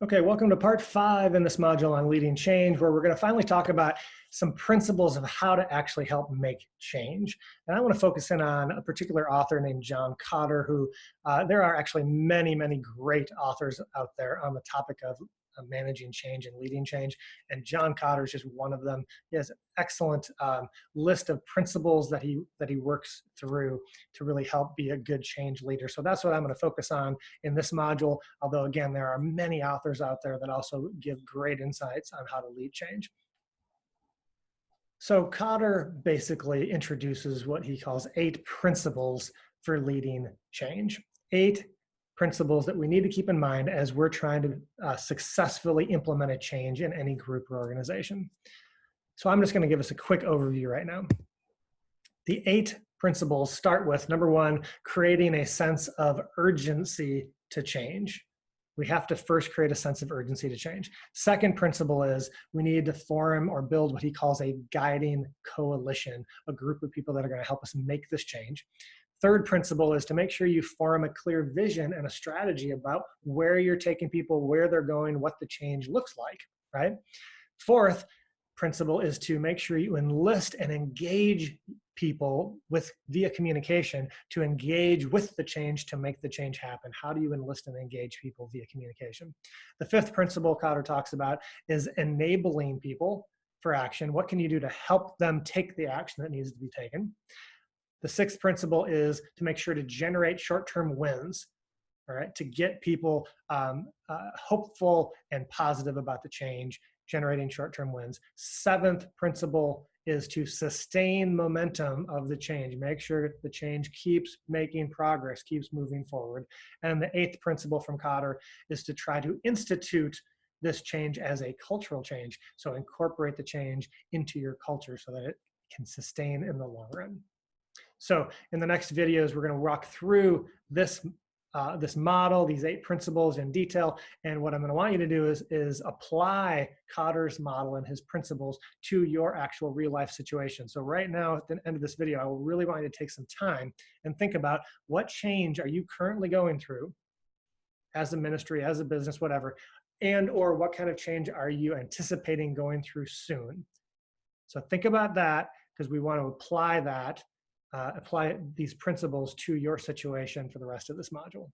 Okay, welcome to part 5 in this module on leading change, where we're going to finally talk about some principles of how to actually help make change. And I want to focus in on a particular author named John Kotter, who there are actually many, many great authors out there on the topic of managing change and leading change. And John Kotter is just one of them. He has an excellent list of principles that he works through to really help be a good change leader. So that's what I'm going to focus on in this module, although again, there are many authors out there that also give great insights on how to lead change. So Kotter basically introduces what he calls 8 principles for leading change. 8 principles that we need to keep in mind as we're trying to successfully implement a change in any group or organization. So I'm just going to give us a quick overview right now. The 8 principles start with, number 1, creating a sense of urgency to change. We have to first create a sense of urgency to change. Second principle is we need to form or build what he calls a guiding coalition, a group of people that are going to help us make this change. Third principle is to make sure you form a clear vision and a strategy about where you're taking people, where they're going, what the change looks like, right? Fourth principle is to make sure you enlist and engage people via communication to engage with the change to make the change happen. How do you enlist and engage people via communication? The fifth principle Kotter talks about is enabling people for action. What can you do to help them take the action that needs to be taken? The sixth principle is to make sure to generate short-term wins, all right, to get people hopeful and positive about the change, generating short-term wins. Seventh principle is to sustain momentum of the change. Make sure the change keeps making progress, keeps moving forward. And the eighth principle from Kotter is to try to institute this change as a cultural change. So incorporate the change into your culture so that it can sustain in the long run. So in the next videos, we're going to walk through this model, these 8 principles in detail. And what I'm going to want you to do is apply Kotter's model and his principles to your actual real life situation. So right now, at the end of this video, I will really want you to take some time and think about what change are you currently going through as a ministry, as a business, whatever, and or what kind of change are you anticipating going through soon. So think about that, because we want to apply these principles to your situation for the rest of this module.